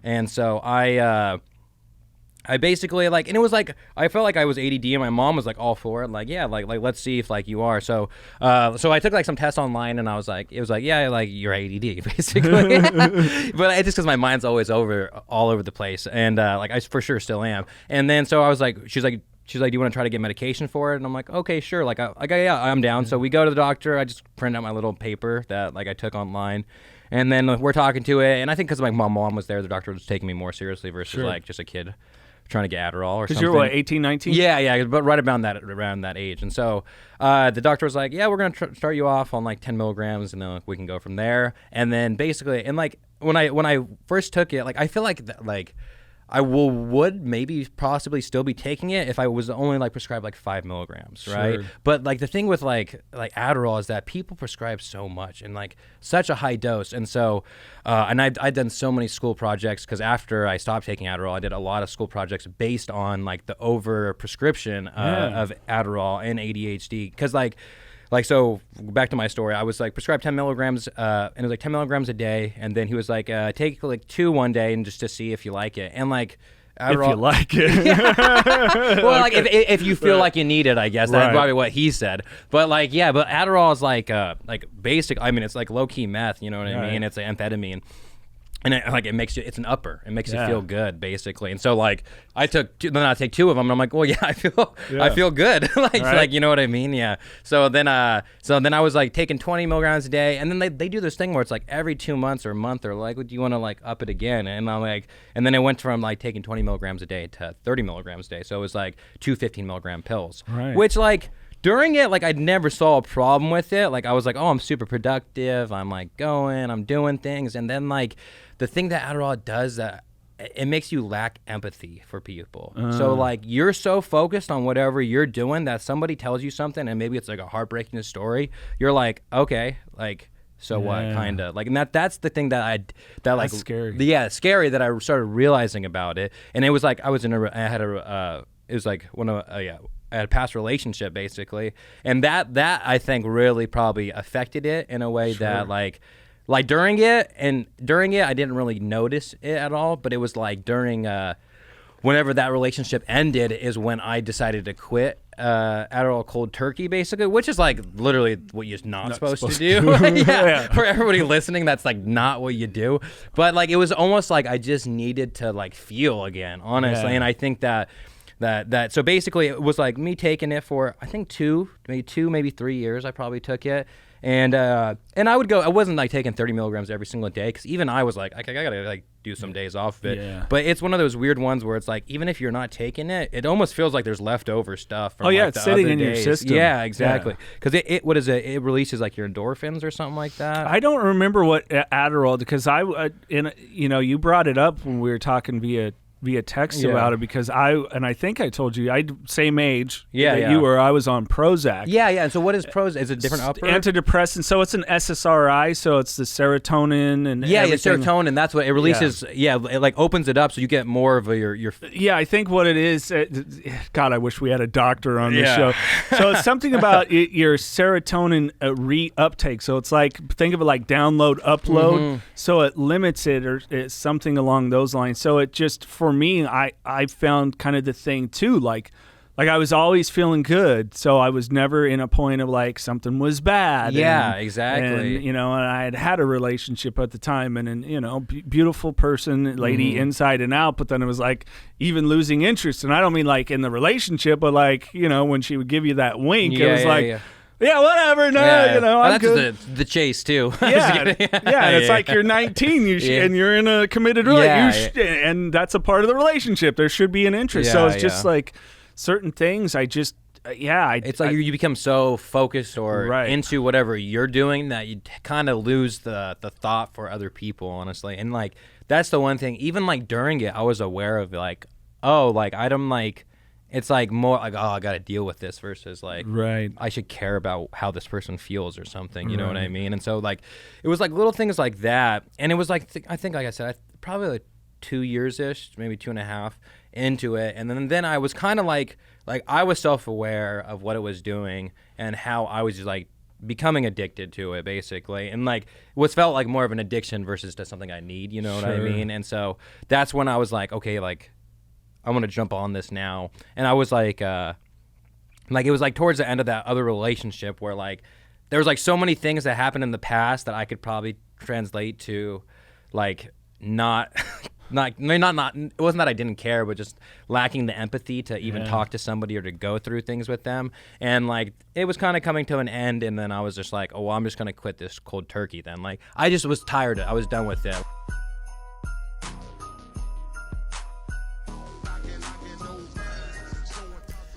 And so I basically like, and it was like, I felt like I was ADD, and my mom was like all for it. Like, yeah, like let's see if like you are. So I took like some tests online, and it was like, yeah, like you're ADD basically. But it's just because my mind's always all over the place. And like I for sure still am. And then so I was like, she's like, do you want to try to get medication for it? And I'm like, okay, sure. Like, yeah, I'm down. So we go to the doctor. I just print out my little paper that like I took online. And then we're talking to it. And I think because my mom was there, the doctor was taking me more seriously versus like just a kid trying to get Adderall or something. Because you're what, 18, 19? Yeah, but right around that age. And so the doctor was like, yeah, we're going to start you off on like 10 milligrams, and then we can go from there. And then basically, and like when I first took it, like I feel like I would maybe possibly still be taking it if I was only like prescribed like 5 milligrams, right? Sure. But like the thing with like Adderall is that people prescribe so much and like such a high dose. And so, and I'd done so many school projects because after I stopped taking Adderall, I did a lot of school projects based on like the over prescription of Adderall and ADHD. Because so back to my story, I was like prescribed 10 milligrams, and it was like 10 milligrams a day. And then he was like, take like 2 one day and just to see if you like it. And like, Adderall, if you like it. Well, like if you feel like you need it, I guess that's probably what he said. But like, yeah, but Adderall is like basic. I mean, it's like low key meth. You know what I mean? It's like amphetamine. And it makes you, it's an upper. It makes you feel good, basically. And so, like, I take 2 of them, and I'm like, well, yeah, I feel good. Like, you know what I mean? Yeah. So then I was like taking 20 milligrams a day, and then they do this thing where it's like every 2 months or a month, or like, do you want to like up it again? And I'm like, and then it went from like taking 20 milligrams a day to 30 milligrams a day. So it was like 2 15-milligram pills, which like. During it, like, I never saw a problem with it. Like, I was like, oh, I'm super productive. I'm, like, I'm doing things. And then, like, the thing that Adderall does, that it makes you lack empathy for people. So, like, you're so focused on whatever you're doing that somebody tells you something, and maybe it's, like, a heartbreaking story. You're like, okay, like, so what, kind of. Like, and that's the thing that like. That's scary. Yeah, it's scary that I started realizing about it. And it was, like, it was like one of, I had a past relationship basically, and that I think really probably affected it in a way that like during it I didn't really notice it at all, but it was like during whenever that relationship ended is when I decided to quit Adderall cold turkey, basically, which is like literally what you're not supposed to do. For everybody listening, that's like not what you do. But like it was almost like I just needed to like feel again, honestly, and I think that so basically it was like me taking it for I think 2 maybe 3 years. I probably took it, and I would go. I wasn't like taking 30 milligrams every single day, because even I was like I gotta like do some days off of it. But it's one of those weird ones where it's like even if you're not taking it, it almost feels like there's leftover stuff from like, it's the sitting other in days. your system. Yeah, exactly. Because it what is it? It releases like your endorphins or something like that. I don't remember what Adderall, because you brought it up when we were talking via text about it, because I think I told you same age that you were. I was on Prozac. And so what is Prozac? Is it different upper? Antidepressant. So it's an SSRI, so it's the serotonin and everything. Serotonin, that's what it releases. It like opens it up so you get more of your I think what it is, God, I wish we had a doctor on this show. So it's something about your serotonin reuptake. So it's like, think of it like download, upload. So it limits it, or it's something along those lines. So it just, for me, I found kind of the thing too, like I was always feeling good, so I was never in a point of like something was bad. Exactly. And, and I had a relationship at the time, and beautiful person, lady, inside and out. But then it was like even losing interest, and I don't mean like in the relationship, but like when she would give you that wink, it was like. Yeah, whatever. No, I'm that's good. The chase too. It's like you're 19, and you're in a committed relationship, and that's a part of the relationship. There should be an interest. So it's just like certain things. I just, it's like you become so focused or into whatever you're doing that you kind of lose the thought for other people, honestly. And like that's the one thing. Even like during it, I was aware of like, oh, like I'm like. It's like more like, oh, I got to deal with this versus like, I should care about how this person feels or something. You know what I mean? And so like, it was like little things like that. And it was like, I think, like I said, probably like 2 years-ish, maybe 2.5 into it. And then I was kind of like I was self-aware of what it was doing and how I was just like becoming addicted to it basically, and like what's felt like more of an addiction versus just something I need, you know what I mean? And so that's when I was like, okay, like I want to jump on this now. And I was like it was like towards the end of that other relationship where like there was like so many things that happened in the past that I could probably translate to like not it wasn't that I didn't care, but just lacking the empathy to even talk to somebody or to go through things with them. And like it was kind of coming to an end, and then I was just like, oh well, I'm just gonna quit this cold turkey then. Like I just was tired. I was done with it.